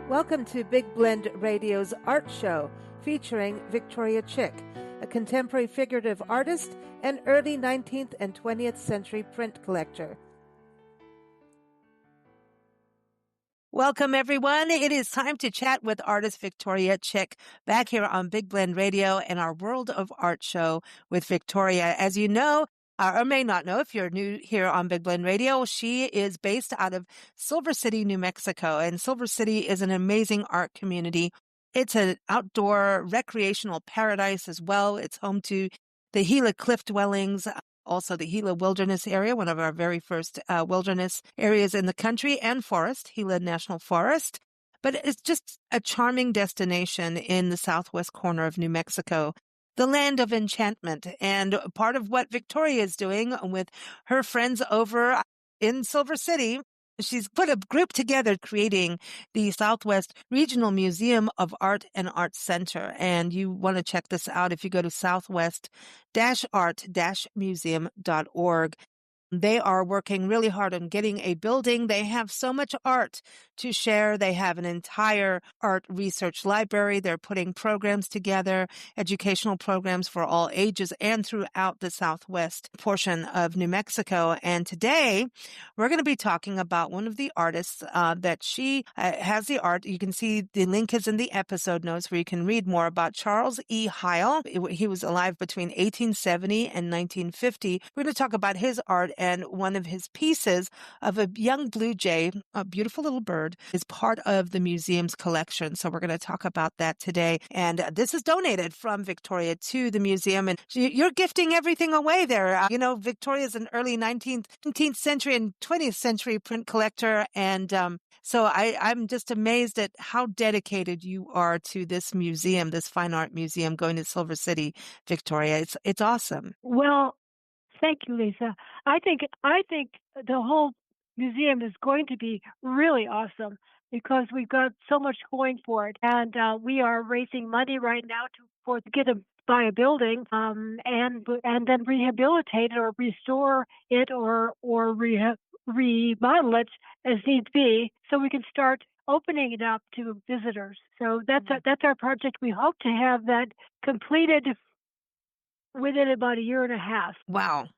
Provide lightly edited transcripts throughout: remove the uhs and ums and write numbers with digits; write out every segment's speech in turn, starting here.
Welcome to Big Blend Radio's Art Show, featuring Victoria Chick, a contemporary figurative artist and early 19th and 20th century print collector. Welcome, everyone. It is time to chat with artist Victoria Chick back here on Big Blend Radio and our World of Art show with Victoria. As you know, or may not know if you're new here on Big Blend Radio, she is based out of Silver City, New Mexico. And Silver City is an amazing art community. It's an outdoor recreational paradise as well. It's home to the Gila Cliff Dwellings, also the Gila Wilderness Area, one of our very first wilderness areas in the country, and forest, Gila National Forest. But it's just a charming destination in the southwest corner of New Mexico, the land of enchantment. And part of what Victoria is doing with her friends over in Silver City, she's put a group together creating the Southwest Regional Museum of Art and Arts Center. And you want to check this out if you go to southwest-art-museum.org. They are working really hard on getting a building. They have so much art to share. They have an entire art research library. They're putting programs together, educational programs for all ages and throughout the southwest portion of New Mexico. And today we're going to be talking about one of the artists that she has the art. You can see the link is in the episode notes where you can read more about Charles E. Heil. He was alive between 1870 and 1950. We're going to talk about his art, and one of his pieces of a young blue jay, a beautiful little bird, is part of the museum's collection. So we're going to talk about that today. And this is donated from Victoria to the museum. And you're gifting everything away there. Victoria's an early 19th century and 20th century print collector. And so I'm just amazed at how dedicated you are to this museum, this fine art museum going to Silver City, Victoria. It's awesome. Well, thank you, Lisa. I think the whole museum is going to be really awesome because we've got so much going for it, and we are raising money right now to buy a building, and then rehabilitate it or restore it or remodel it as needs be, so we can start opening it up to visitors. So that's our project. We hope to have that completed within about a year and a half. Wow.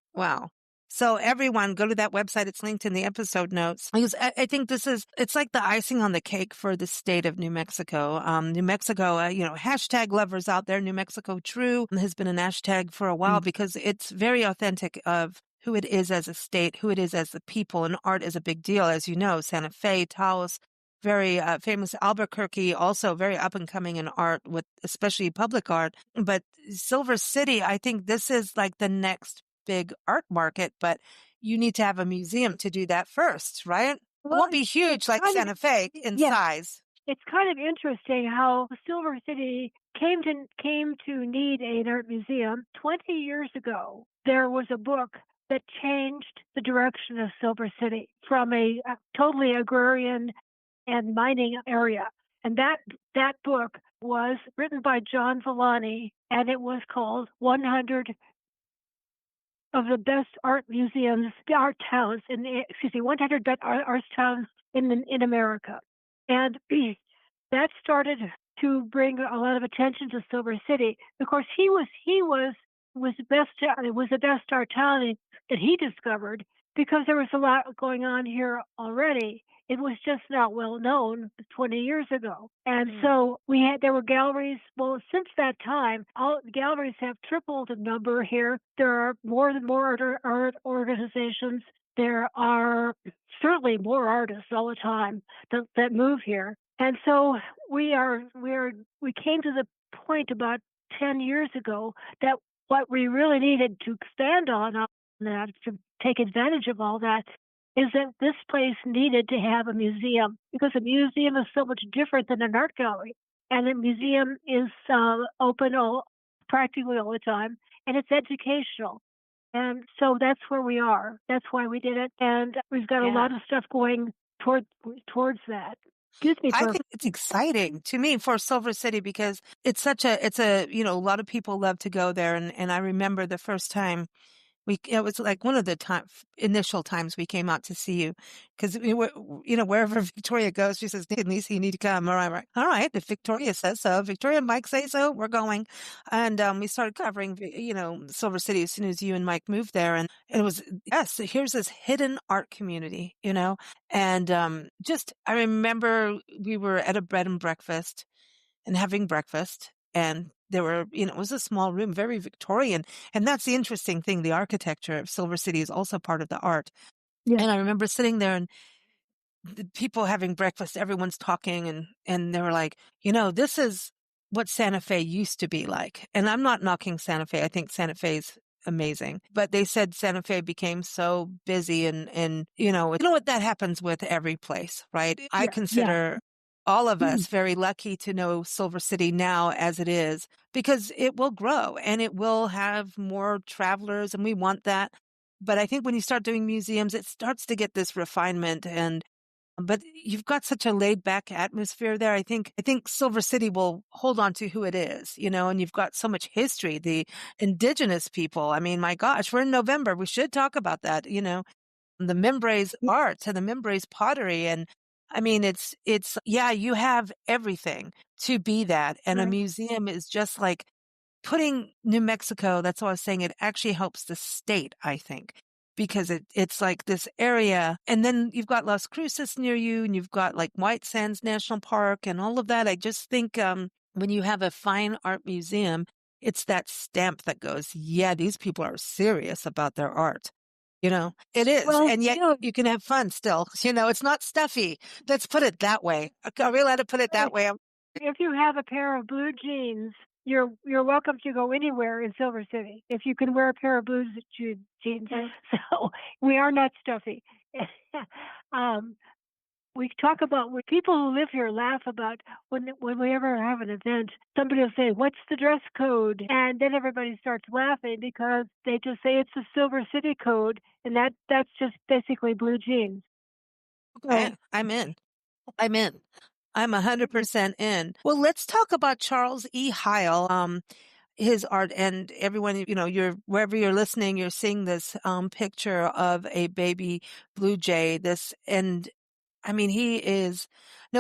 So everyone go to that website. It's linked in the episode notes. Because I think it's like the icing on the cake for the state of New Mexico. New Mexico, hashtag lovers out there. New Mexico True has been an hashtag for a while because it's very authentic of who it is as a state, who it is as the people. And art is a big deal. As you know, Santa Fe, Taos, very famous. Albuquerque, also very up and coming in art, with especially public art. But Silver City, I think this is like the next big art market, but you need to have a museum to do that first, right? Well, it won't be huge like Santa Fe in size. It's kind of interesting how Silver City came to need an art museum. 20 years ago, there was a book that changed the direction of Silver City from a totally agrarian and mining area. And that book was written by John Villani, and it was called 100 of the best art museums, 100 best art towns in America. And that started to bring a lot of attention to Silver City. Of course, he was the best art town that he discovered because there was a lot going on here already. It was just not well known 20 years ago. And so there were galleries. Well, since that time, all galleries have tripled in number here. There are more art organizations. There are certainly more artists all the time that move here. And so we came to the point about 10 years ago that what we really needed to expand on that, to take advantage of all that, is that this place needed to have a museum, because a museum is so much different than an art gallery. And a museum is open practically all the time, and it's educational. And so that's where we are. That's why we did it. And we've got a lot of stuff going towards that. Excuse me. I think it's exciting to me for Silver City because it's a lot of people love to go there. And I remember the first time it was like one of the initial times we came out to see you because we were, wherever Victoria goes, she says, Nick and Lisa, you need to come. All right, right. All right. If Victoria says so, Victoria and Mike say so, we're going. And we started covering, Silver City as soon as you and Mike moved there. And it was, yes, here's this hidden art community, and I remember we were at a bread and breakfast and having breakfast. And there were, it was a small room, very Victorian. And that's the interesting thing. The architecture of Silver City is also part of the art. Yes. And I remember sitting there and the people having breakfast, everyone's talking and they were like, this is what Santa Fe used to be like. And I'm not knocking Santa Fe. I think Santa Fe is amazing, but they said Santa Fe became so busy and, what that happens with every place, right? I Yeah. Yeah. consider all of Mm. us very lucky to know Silver City now as it is because it will grow and it will have more travelers and we want that. But I think when you start doing museums, it starts to get this refinement but you've got such a laid back atmosphere there. I think Silver City will hold on to who it is, and you've got so much history, the indigenous people. I mean, my gosh, we're in November. We should talk about that, the Mimbres art and the Mimbres pottery. And I mean, yeah, you have everything to be that. And a Right. museum is just like putting New Mexico, that's what I was saying, it actually helps the state, I think, because it's like this area. And then you've got Las Cruces near you and you've got like White Sands National Park and all of that. I just think, when you have a fine art museum, it's that stamp that goes, yeah, these people are serious about their art. It is. Well, And yet you can have fun still. It's not stuffy. Let's put it that way. Are we allowed to put it that way? if you have a pair of blue jeans, you're welcome to go anywhere in Silver City if you can wear a pair of blue jeans. So we are not stuffy. um, we talk about when people who live here laugh about when we ever have an event. Somebody will say, "What's the dress code?" And then everybody starts laughing because they just say it's the Silver City code, and that's just basically blue jeans. So Okay, I'm in. I'm in. I'm 100% in. Well, let's talk about Charles E. Heil, his art and everyone, you're wherever you're listening, you're seeing this picture of a baby blue jay. And I mean,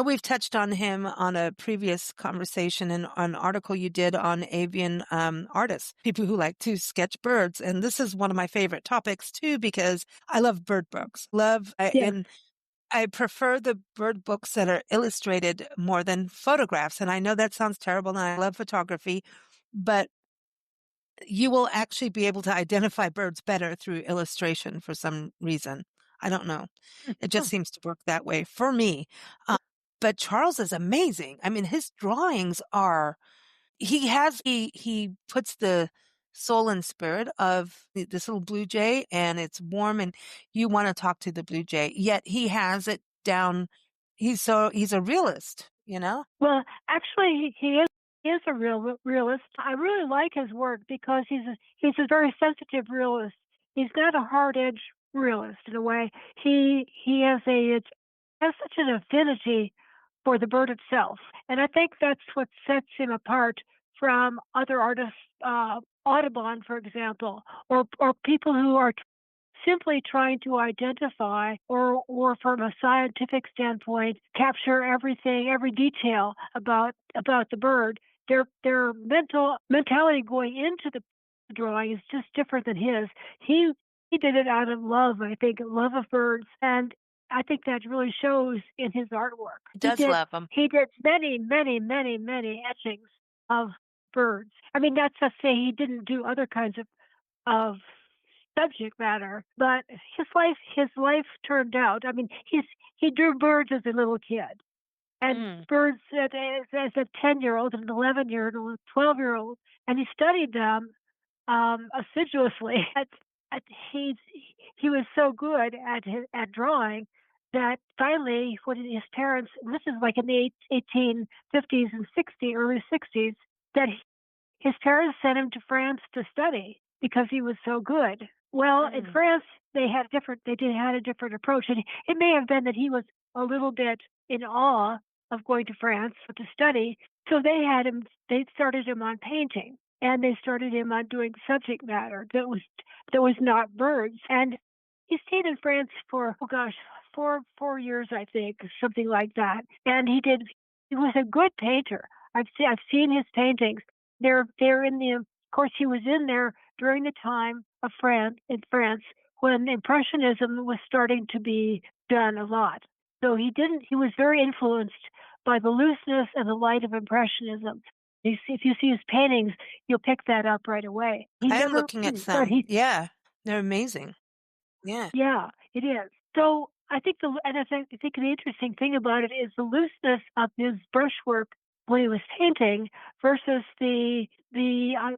we've touched on him on a previous conversation and an article you did on avian artists, people who like to sketch birds. And this is one of my favorite topics too, because I love bird books. yes. And I prefer the bird books that are illustrated more than photographs. And I know that sounds terrible and I love photography, but you will actually be able to identify birds better through illustration for some reason. I don't know. It just seems to work that way for me. But Charles is amazing. I mean, his drawings are, he puts the soul and spirit of this little blue jay and it's warm and you want to talk to the blue jay, yet he has it down. He's a realist, Well, actually, he is a realist. I really like his work because he's a very sensitive realist. He's not a hard edge realist in a way. He has such an affinity for the bird itself, and I think that's what sets him apart from other artists, Audubon, for example, or people who are simply trying to identify or from a scientific standpoint capture everything, every detail about the bird. Their mentality going into the drawing is just different than his. He did it out of love, I think, love of birds, and I think that really shows in his artwork. he does love them. He did many, many, many, many etchings of birds. I mean, that's to say he didn't do other kinds of subject matter, but his life turned out. I mean, he drew birds as a little kid, and birds as a 10-year-old, an 11-year-old, a 12-year-old, and he studied them assiduously. He he was so good at drawing that finally, when his parents, this is like in the 1850s and 60s, early 60s, that his parents sent him to France to study because he was so good. Well, in France, had a different approach, and it may have been that he was a little bit in awe of going to France to study. So they started him on painting. and they started him on doing subject matter that was not birds. And he stayed in France for, oh gosh, 4 years, I think, something like that. And he was a good painter. I've seen his paintings. They're in the, of course, he was in there during the time of in France when Impressionism was starting to be done a lot. So he was very influenced by the looseness and the light of Impressionism. If you see his paintings, you'll pick that up right away. He I am never, looking at but some. Yeah, they're amazing. Yeah. yeah, it is. So I think the interesting thing about it is the looseness of his brushwork when he was painting versus the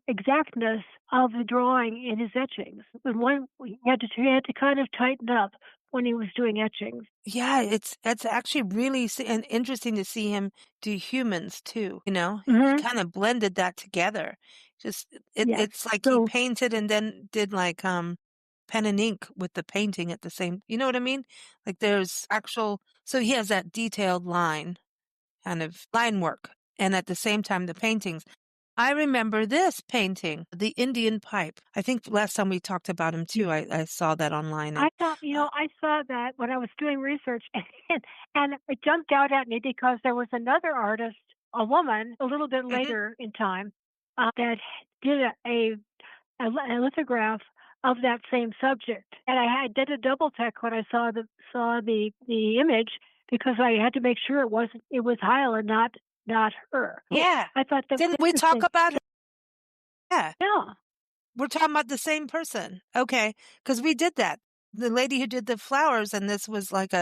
exactness of the drawing in his etchings. He had to kind of tighten up when he was doing etchings. Yeah, it's actually really and interesting to see him do humans too, you know? He Hmm. kind of blended that together. Just Yes. it's like he So painted and then did like pen and ink with the painting at the same, you know what I mean? Like there's actual so he has that detailed line, kind of line work, and at the same time the paintings. I remember this painting, the Indian pipe. I think last time we talked about him too. I saw that online I and thought, uh, I saw that when I was doing research, and it jumped out at me because there was another artist, a woman, a little bit mhm. later in time, that did a lithograph of that same subject, and I did a double check when I saw the image because I had to make sure it was Heil and not her. Oh, Yeah. I thought that was Didn't we talk interesting. about her? Yeah. Yeah, We're talking about the same person. Okay. Because we did that. The lady who did the flowers, and this was like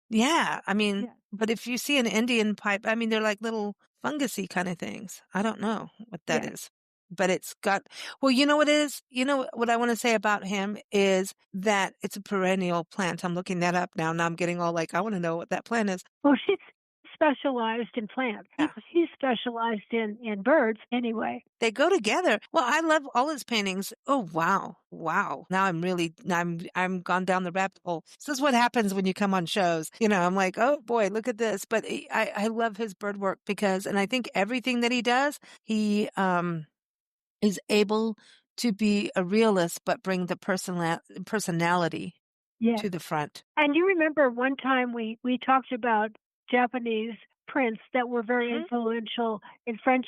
yeah. I mean, yeah, but if you see an Indian pipe, I mean, they're like little fungusy kind of things. I don't know what that yeah. is. But it's got, well, you know what it is? You know what I want to say about him is that it's a perennial plant. I'm looking that up now. Now I'm getting all like, I want to know what that plant is. Well, she's specialized in plants. Yeah. He's specialized in birds anyway. They go together. Well, I love all his paintings. Oh, wow. Wow. Now I'm gone down the rabbit hole. This is what happens when you come on shows. You know, I'm like, oh boy, look at this. But I love his bird work because, and I think everything that he does, he, is able to be a realist, but bring the personality Yeah. to the front. And you remember one time we talked about Japanese prints that were very Hmm. influential in French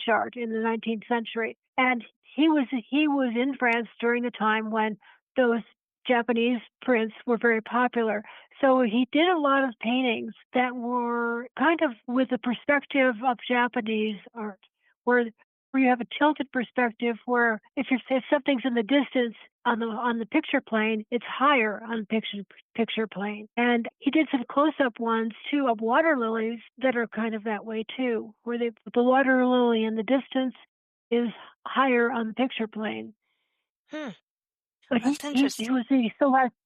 art in the 19th century. And he was in France during the time when those Japanese prints were very popular. So he did a lot of paintings that were kind of with the perspective of Japanese art, where where you have a tilted perspective where if something's in the distance on the picture plane, it's higher on the picture plane. And he did some close up ones too of water lilies that are kind of that way too, where the water lily in the distance is higher on the picture plane. Hmm. But That's interesting.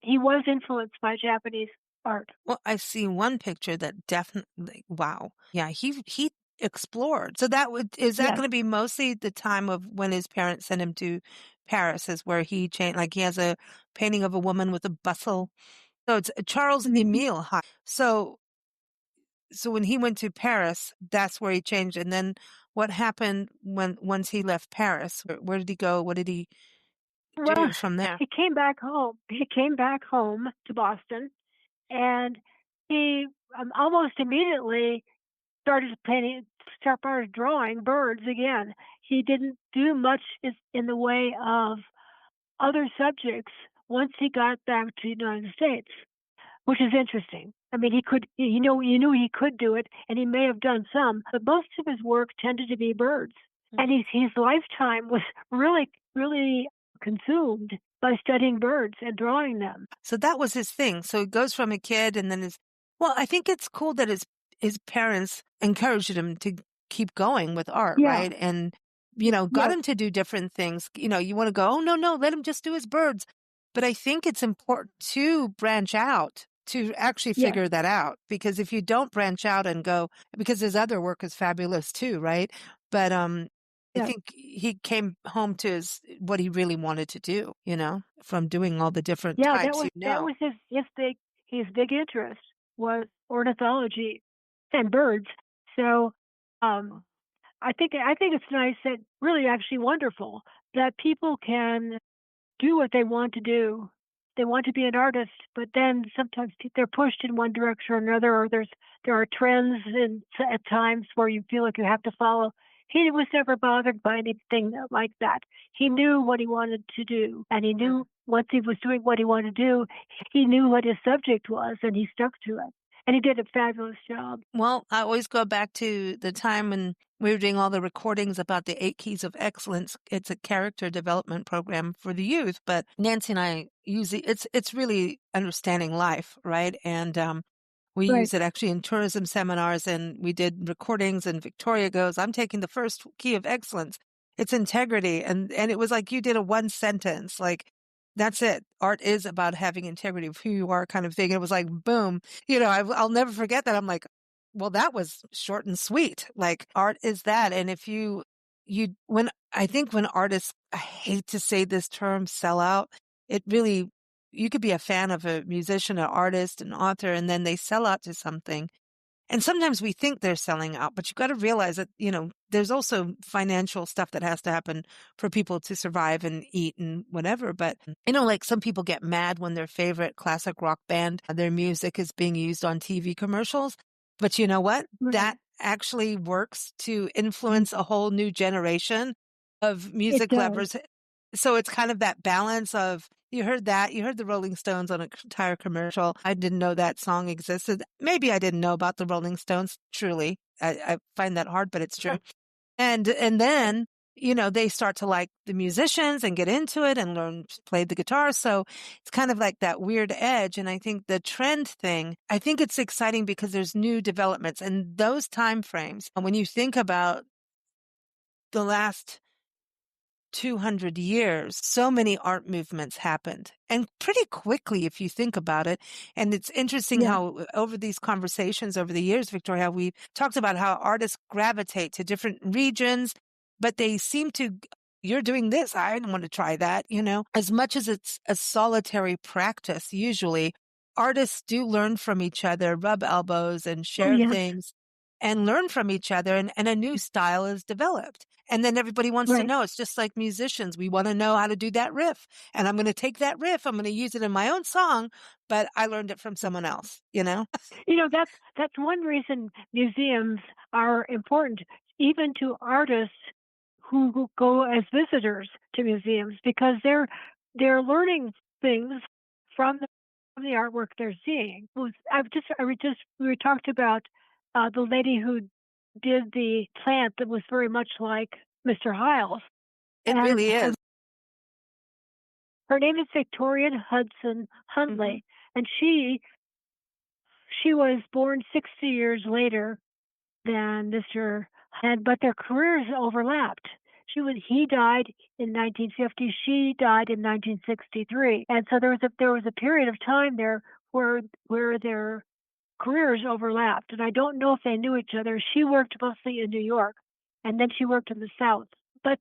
he was influenced by Japanese art. Well, I see one picture that definitely, wow. Yeah, he explored. So is that Yes. going to be mostly the time of when his parents sent him to Paris is where he changed, like he has a painting of a woman with a bustle. So it's Charles Mhm. Emile High. So when he went to Paris, that's where he changed. And then what happened once he left Paris? Where did he go? What did he Well, do from there? he came back home. He came back home to Boston, and he almost immediately started drawing birds again. He didn't do much in the way of other subjects once he got back to the United States, which is interesting. I mean, you knew he could do it, and he may have done some, but most of his work tended to be birds. And his lifetime was really consumed by studying birds and drawing them. So that was his thing. So it goes from a kid and then well, I think it's cool that his parents encouraged him to keep going with art, Yeah, right? And, got yes, him to do different things. You want to go, oh, no, no, let him just do his birds. But I think it's important to branch out to actually yes, figure that out. Because if you don't branch out and go, because his other work is fabulous too, right? But, I yes. think he came home to what he really wanted to do, from doing all the different Yeah, types, that was his big interest was ornithology and birds. So, um, I think it's nice that really actually wonderful that people can do what they want to do. They want to be an artist, but then sometimes they're pushed in one direction or another, or there are trends and at times where you feel like you have to follow. He was never bothered by anything like that. He knew what he wanted to do, and he knew once he was doing what he wanted to do, he knew what his subject was, and he stuck to it. And he did a fabulous job. Well, I always go back to the time when we were doing all the recordings about the 8 Keys of Excellence. It's a character development program for the youth, but Nancy and I use it. It's really understanding life, right? And we Right. use it actually in tourism seminars, and we did recordings. And Victoria goes, "I'm taking the first key of excellence. It's integrity," and it was like you did a one sentence, like that's it. Art is about having integrity of who you are, kind of thing. It was like boom. I'll never forget that. I'm like, well, that was short and sweet. Like art is that. And if when I think when artists, I hate to say this term, sell out, it really, you could be a fan of a musician, an artist, an author, and then they sell out to something. And sometimes we think they're selling out, but you got to realize that, there's also financial stuff that has to happen for people to survive and eat and whatever. But, like some people get mad when their favorite classic rock band, their music is being used on TV commercials. But you know what? Right. That actually works to influence a whole new generation of It music does. lovers. So it's kind of that balance of you heard that, you heard the Rolling Stones on an entire commercial. I didn't know that song existed. Maybe I didn't know about the Rolling Stones. Truly, I find that hard, but it's true. And then they start to like the musicians and get into it and learn to play the guitar. So it's kind of like that weird edge. And I think the trend thing, I think it's exciting because there's new developments and those time frames. When you think about the last 200 years, so many art movements happened and pretty quickly if you think about it. And it's interesting Yeah. how over these conversations over the years, Victoria, we've talked about how artists gravitate to different regions, but they seem to, you're doing this. I don't want to try that. As much as it's a solitary practice, usually artists do learn from each other, rub elbows and Oh, share yes. things and learn from each other. And a new style is developed. And then everybody wants to Right. know. It's just like musicians. We want to know how to do that riff. And I'm going to take that riff. I'm going to use it in my own song, but I learned it from someone else? That's one reason museums are important, even to artists who go as visitors to museums, because they're learning things from the artwork they're seeing. We talked about the lady who did the plant that was very much like Mr. Heil's, It and really is. her name is Victoria Hudson Hmm. Huntley, and she was born 60 years later than Mr. Had, but their careers overlapped. He died in 1950. She died in 1963, and so there was a period of time there where their careers overlapped. And I don't know if they knew each other. She worked mostly in New York, and then she worked in the South. But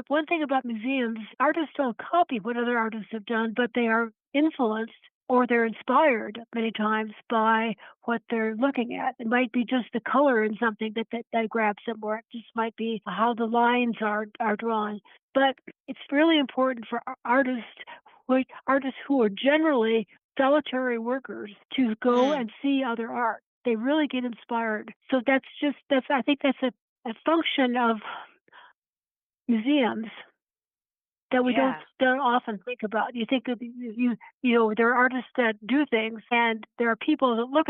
one thing about museums, artists don't copy what other artists have done, but they are influenced or they're inspired many times by what they're looking at. It might be just the color in something that grabs them, or it just might be how the lines are drawn. But it's really important for artists who are generally solitary workers to go Mm. and see other art. They really get inspired. So that's I think that's a function of museums that we Yeah. don't often think about. You think of there are artists that do things, and there are people that look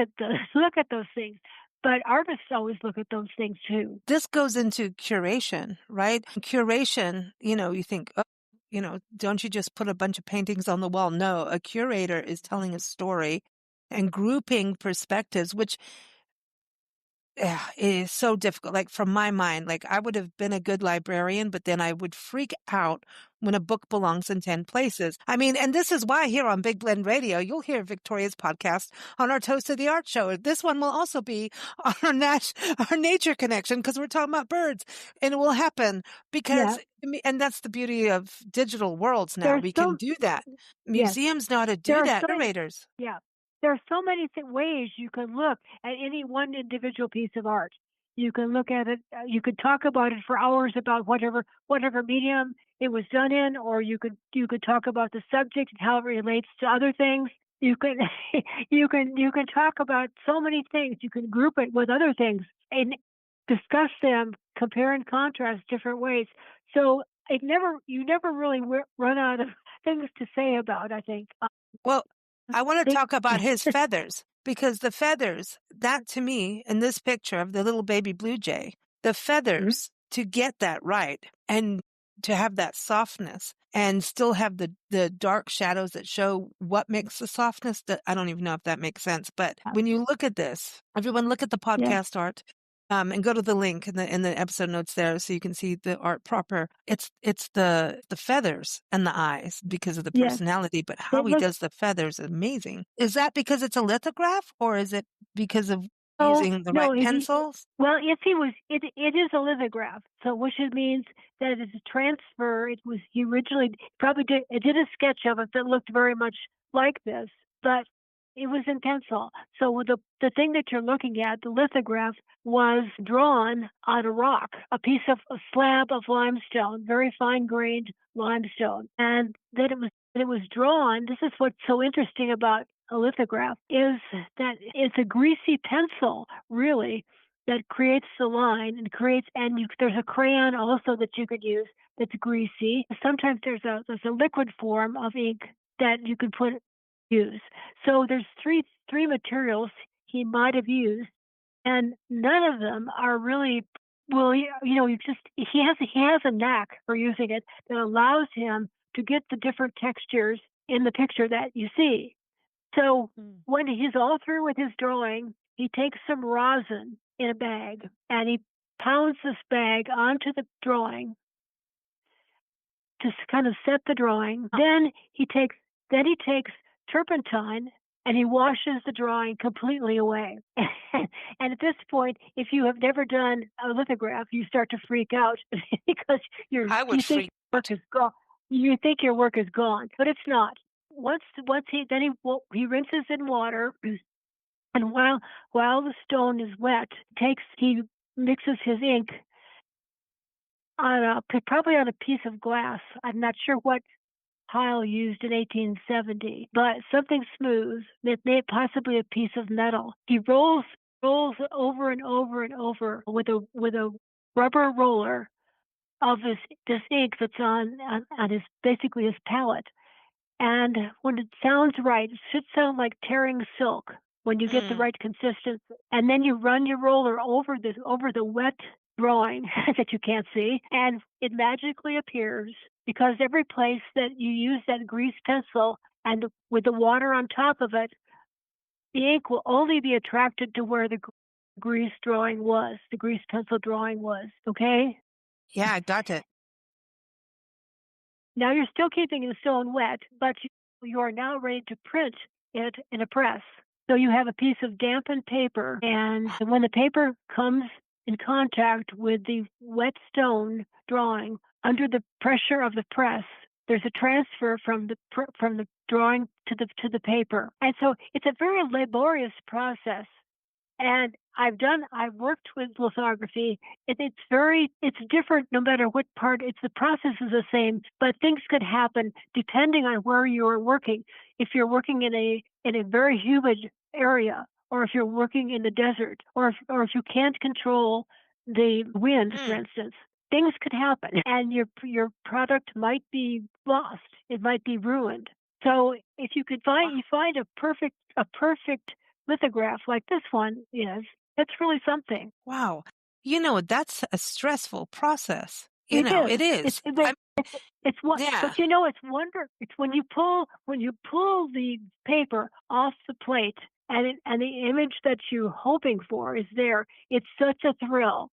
at those things, but artists always look at those things too. This goes into curation, right? Curation, you think, oh, don't you just put a bunch of paintings on the wall? No, a curator is telling a story and grouping perspectives, which it is so difficult. Like from my mind, like I would have been a good librarian, but then I would freak out when a book belongs in 10 places. I mean, and this is why here on Big Blend Radio, you'll hear Victoria's podcast on our Toast of the Art show. This one will also be on our nature connection because we're talking about birds, and it will happen Yeah, because, and that's the beauty of digital worlds now. there's We can so do that. yes, Museums know how to there do are that. so many. Curators. Yeah, there are so many ways you can look at any one individual piece of art. You can look at it. You could talk about it for hours about whatever medium it was done in, or you could talk about the subject and how it relates to other things. You can you can talk about so many things. You can group it with other things and discuss them, compare and contrast different ways. So you never really run out of things to say about. I think. Well, I want to They, talk about his feathers because the feathers, that to me, in this picture of the little baby blue jay, the feathers to get that right and to have that softness and still have the dark shadows that show what makes the softness. That I don't even know if that makes sense. But when you look at this, everyone look at the yeah, podcast art. And go to the link in the episode notes there so you can see the art proper. It's the feathers and the eyes because of the yes. personality, but how It he looks does the feathers is amazing. Is that because it's a lithograph or is it because of Oh, using the no, right pencils? well, if he was, it is a lithograph. So, which it means that it is a transfer. He originally probably did a sketch of it that looked very much like this, but it was in pencil. So the thing that you're looking at, the lithograph, was drawn on a rock, a slab of limestone, very fine grained limestone. And then it was drawn. This is what's so interesting about a lithograph is that it's a greasy pencil, really, that creates the line and there's a crayon also that you could use that's greasy. Sometimes there's a liquid form of ink that you could use. So there's three materials he might have used, and none of them are really well. He has a knack for using it that allows him to get the different textures in the picture that you see. So when he's all through with his drawing, he takes some rosin in a bag and he pounds this bag onto the drawing to kind of set the drawing. Then he takes turpentine and he washes the drawing completely away. And at this point, if you have never done a lithograph, you start to freak out because I would you think freak your work out. is gone. You think your work is gone, but it's not. Once he rinses in water, and while the stone is wet, he mixes his ink probably on a piece of glass. I'm not sure what Heil used in 1870, but something smooth, possibly a piece of metal. He rolls over and over and over with a rubber roller of this ink that's on his basically his palette. And when it sounds right, it should sound like tearing silk when you get the right consistency. And then you run your roller over the wet drawing that you can't see, and it magically appears because every place that you use that grease pencil and with the water on top of it, the ink will only be attracted to where the grease pencil drawing was. Okay? Yeah, I got it. Now you're still keeping the stone wet, but you are now ready to print it in a press. So you have a piece of dampened paper, and when the paper comes in contact with the wet stone drawing under the pressure of the press, there's a transfer from the drawing to the paper, and so it's a very laborious process. And I've worked with lithography. It's different no matter what part. The process is the same, but things could happen depending on where you're working. If you're working in a very humid area, or if you're working in the desert, or if you can't control the wind, for instance, things could happen, and your product might be lost. It might be ruined. So if you find a perfect lithograph like this one is, it's really something. Wow. That's a stressful process. It It is. is. It's what, Yeah. but it's when you pull the paper off the plate and the image that you're hoping for is there. It's such a thrill.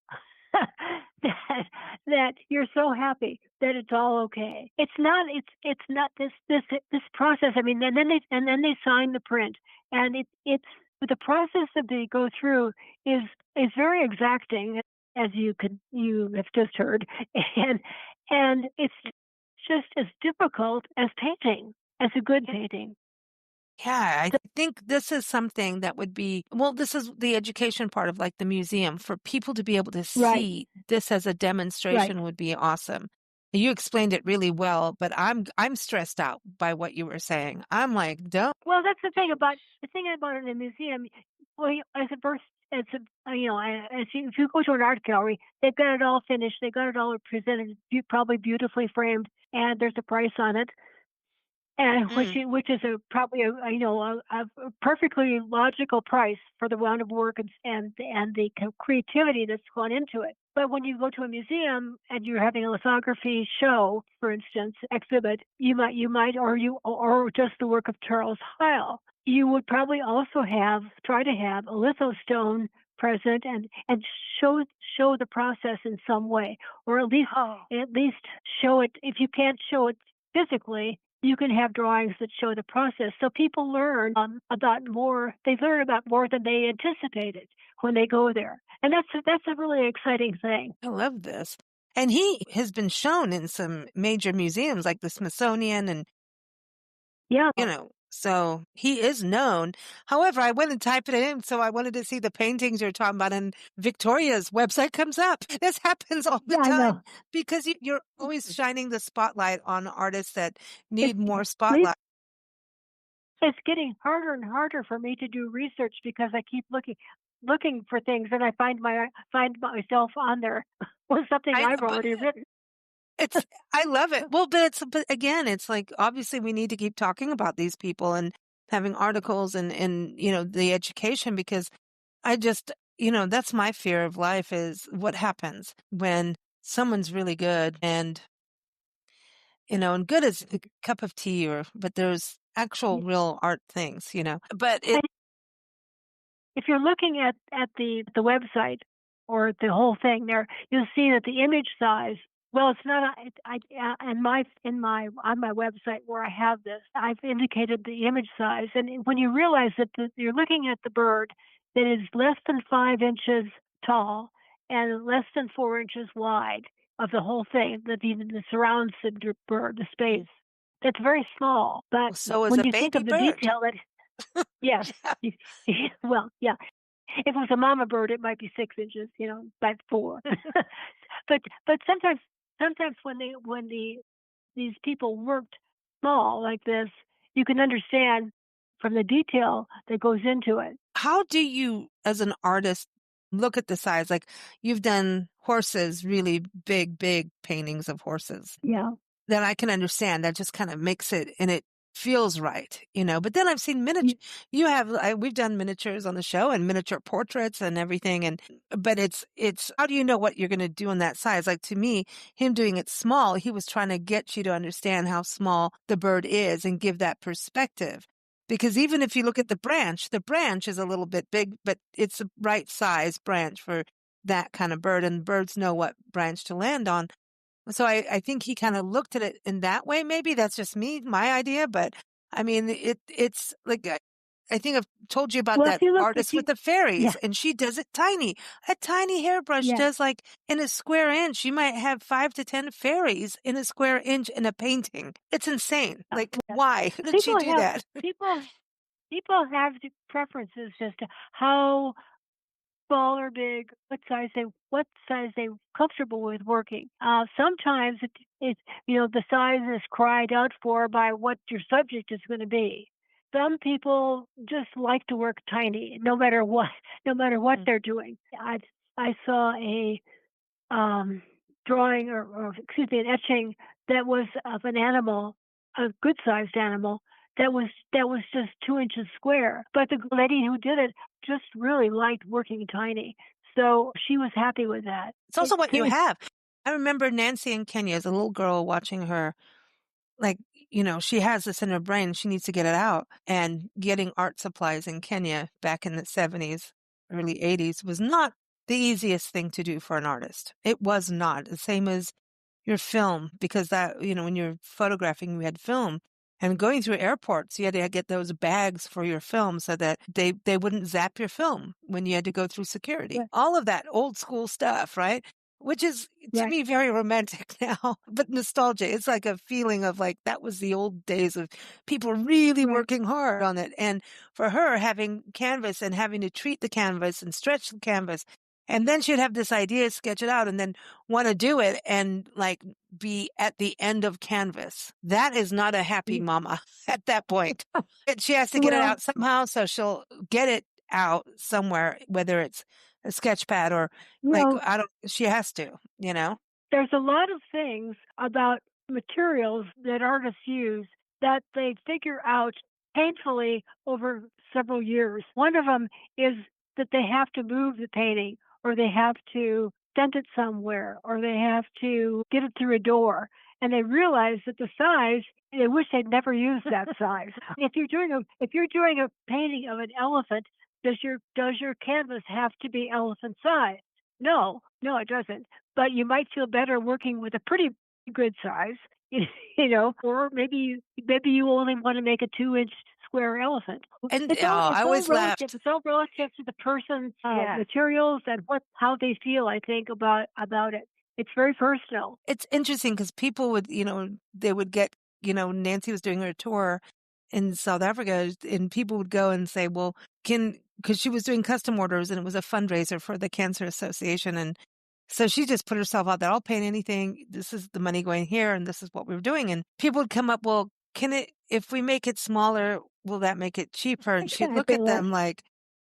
that you're so happy that it's all okay. It's not this process. I mean, and then they sign the print, and it's the process that they go through is very exacting, as you have just heard, and it's just as difficult as painting, as a good painting. Yeah, I think this is something that would be, well, this is the education part of like the museum for people to be able to Right, see this as a right. demonstration would be awesome. You explained it really well, but I'm stressed out by what you were saying. I'm like, don't. Well, that's the thing about it in a museum. Well, as a first, as a, as if you go to an art gallery, they've got it all finished. They've got it all presented, probably beautifully framed, and there's a price on it. And Mm. which is probably a perfectly logical price for the amount of work and the creativity that's gone into it. But when you go to a museum and you're having a lithography show, for instance, exhibit, you might or just the work of Charles Heil, you would probably also try to have a lithostone present and show the process in some way, or Oh, at least show it. If you can't show it physically, you can have drawings that show the process. So people learn about more. They learn about more than they anticipated when they go there, and that's a really exciting thing. I love this. And he has been shown in some major museums like the Smithsonian and Yeah, so he is known. However, I went and typed it in, so I wanted to see the paintings you're talking about, and Victoria's website comes up. This happens all the yeah, I time know. because you're always shining the spotlight on artists that It's need more Lisa, spotlight. it's getting harder and harder for me to do research because I keep looking for things, and I find myself on there with something I I've but already written. it's I love it. Well, but again, it's like obviously we need to keep talking about these people and having articles and the education because I just, that's my fear of life is what happens when someone's really good and good as a cup of tea but there's actual real art things. But And if you're looking at the website or the whole thing there, you'll see that the image size. Well, it's not. In my on my website where I have this, I've indicated the image size, and when you realize that you're looking at the bird that is less than 5 inches tall and less than 4 inches wide of the whole thing, that even surrounds the bird, the space, that's very small. But so is when a you think baby of the bird. detail that, yes, Yeah. well, yeah, if it was a mama bird, it might be 6 inches, by four. but sometimes when these people worked small like this, you can understand from the detail that goes into it. How do you, as an artist, look at the size? Like you've done horses, really big, big paintings of horses. Yeah. Then I can understand that just kind of makes it and it feels right. But then I've seen miniature. You, We've done miniatures on the show and miniature portraits and everything. But it's, how do you know what you're going to do in that size? Like to me, him doing it small, he was trying to get you to understand how small the bird is and give that perspective. Because even if you look at the branch is a little bit big, but it's the right size branch for that kind of bird and birds know what branch to land on. So I think he kind of looked at it in that way. Maybe that's just my idea, but I mean, it's like, I think I've told you about well, that if artist you, with the fairies yeah, and she does it tiny. A tiny hairbrush yeah, does like in a square inch. You might have 5 to 10 fairies in a square inch in a painting. It's insane. Like, yeah. why did she People do have that? people people have preferences as to how small or big, what size they comfortable with working. Sometimes the size is cried out for by what your subject is going to be. Some people just like to work tiny, no matter what, no matter what Mm. they're doing. I saw a drawing or excuse me, an etching that was of an animal, a good sized animal that was just 2 inches square. But the lady who did it just really liked working tiny, so she was happy with that. It's also what you have. I remember Nancy in Kenya as a little girl watching her like, she has this in her brain. She needs to get it out. And getting art supplies in Kenya back in the 70s, early 80s was not the easiest thing to do for an artist. It was not the same as your film because when you're photographing, we had film and going through airports, you had to get those bags for your film so that they wouldn't zap your film when you had to go through security. Right. All of that old school stuff, right? which is to Right. me very romantic now, but nostalgia. It's like a feeling of like that was the old days of people really Right. working hard on it. And for her, having canvas and having to treat the canvas and stretch the canvas, and then she'd have this idea, sketch it out, and then want to do it and like be at the end of canvas. That is not a happy mama at that point. She has to get it Well, out somehow, so she'll get it out somewhere, whether it's a sketch pad or like, well, she has to, you know? there's a lot of things about materials that artists use that they figure out painfully over several years. One of them is that they have to move the painting, or they have to send it somewhere, or they have to get it through a door. And they realize that the size, they wish they'd never used that size. If you're doing a painting of an elephant, does your canvas have to be elephant size? No, no, it doesn't. But you might feel better working with a pretty good size, or maybe you only want to make a 2-inch square elephant. And It's all I it's all always relative. laughed. It's all relative to the person's Yeah. materials and how they feel. I think about it. It's very personal. It's interesting because people would, they would get, Nancy was doing her tour in South Africa and people would go and say, well, because she was doing custom orders and it was a fundraiser for the Cancer Association. And so she just put herself out there. I'll paint anything. This is the money going here and this is what we were doing. And people would come up, well, if we make it smaller, will that make it cheaper? And she'd look Exactly. at them like,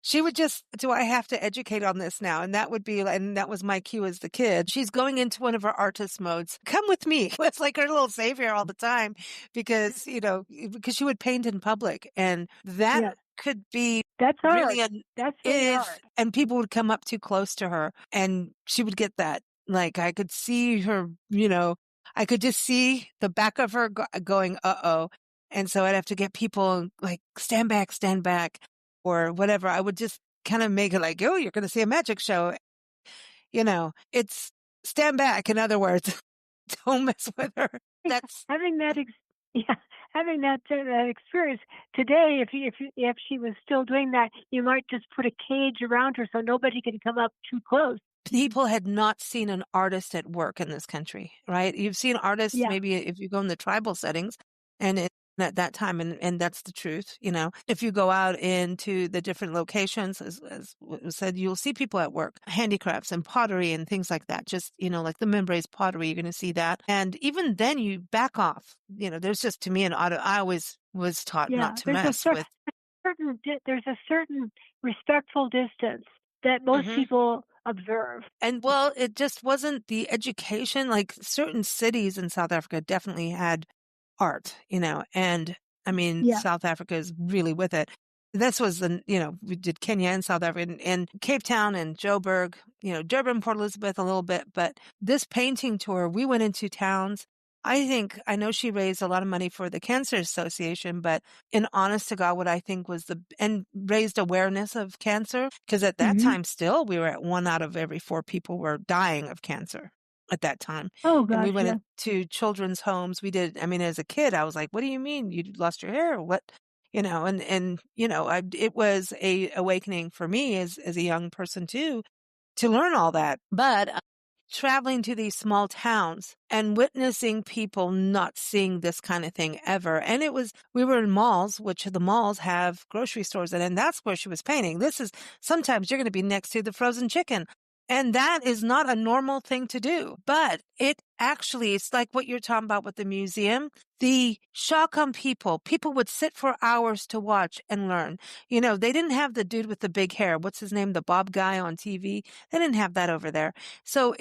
she would just, do I have to educate on this now? And that was my cue as the kid. She's going into one of her artist modes. Come with me. It's like her little savior all the time because, because she would paint in public and that Yeah, could be that's really, hard. That's really hard. and people would come up too close to her and she would get that. Like I could see her, I could just see the back of her going, uh-oh. And so I'd have to get people like, stand back, or whatever. I would just kind of make it like, oh, you're going to see a magic show. It's stand back. In other words, don't mess with her. That's Having that yeah, having that experience today, if she was still doing that, you might just put a cage around her so nobody can come up too close. people had not seen an artist at work in this country, right? You've seen artists Yeah, maybe if you go in the tribal settings and at that time, and that's the truth, if you go out into the different locations, as was said, you'll see people at work, handicrafts and pottery and things like that. Just, like the Membres pottery, you're going to see that. And even then you back off, there's just to me an auto, I always was taught not yeah. to mess with. There's a certain respectful distance that most Mhm. people observe. And well, it just wasn't the education. Like certain cities in South Africa definitely had art, and I mean, Yeah. South Africa is really with it. This was we did Kenya and South Africa and Cape Town and Joburg, Durban, Port Elizabeth a little bit. But this painting tour, we went into towns. I know she raised a lot of money for the Cancer Association, but in honest to God, what I think was and raised awareness of cancer. Because at that Hmm. time still, we were at 1 out of every 4 people were dying of cancer at that time. Oh And we gosh, yeah. went into children's homes. As a kid, I was like, what do you mean you lost your hair? What, it was a awakening for me as a young person too, to learn all that. But traveling to these small towns and witnessing people not seeing this kind of thing ever. And we were in malls, which the malls have grocery stores in, and that's where she was painting. Sometimes you're going to be next to the frozen chicken. And that is not a normal thing to do. But it's like what you're talking about with the museum. The shock on people would sit for hours to watch and learn. They didn't have the dude with the big hair. What's his name? The Bob guy on TV. They didn't have that over there. So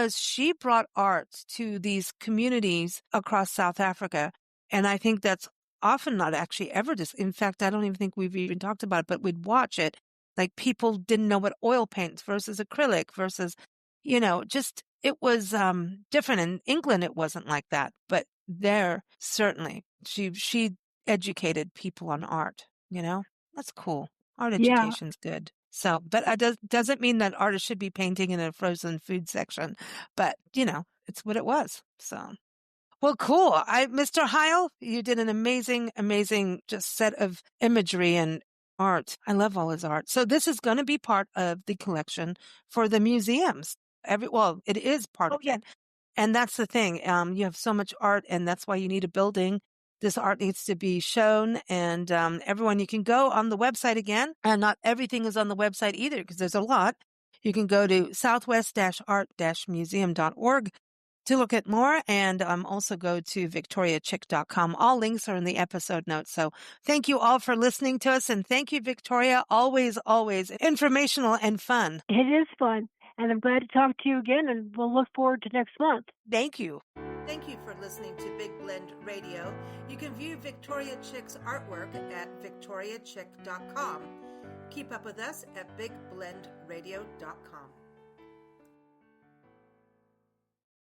she brought art to these communities across South Africa. And I think that's often not actually ever in fact, I don't even think we've even talked about it, but we'd watch it. Like people didn't know what oil paints versus acrylic versus, just it was different. In England, it wasn't like that, but there certainly she educated people on art. That's cool. Art Yeah. education's good. So, but it doesn't mean that artists should be painting in a frozen food section, but it's what it was. So. Well, cool. Mr. Heil, you did an amazing, amazing just set of imagery and art. I love all his art. So this is going to be part of the collection for the museums. it is part of it. And that's the thing. You have so much art, and that's why you need a building. This art needs to be shown, and everyone, you can go on the website again, and not everything is on the website either, because there's a lot. You can go to southwest-art-museum.org to look at more, and also go to victoriachick.com. All links are in the episode notes. So thank you all for listening to us, and thank you, Victoria. Always, always informational and fun. It is fun, and I'm glad to talk to you again, and we'll look forward to next month. Thank you. Thank you for listening to Big Blend Radio. You can view Victoria Chick's artwork at victoriachick.com. Keep up with us at bigblendradio.com.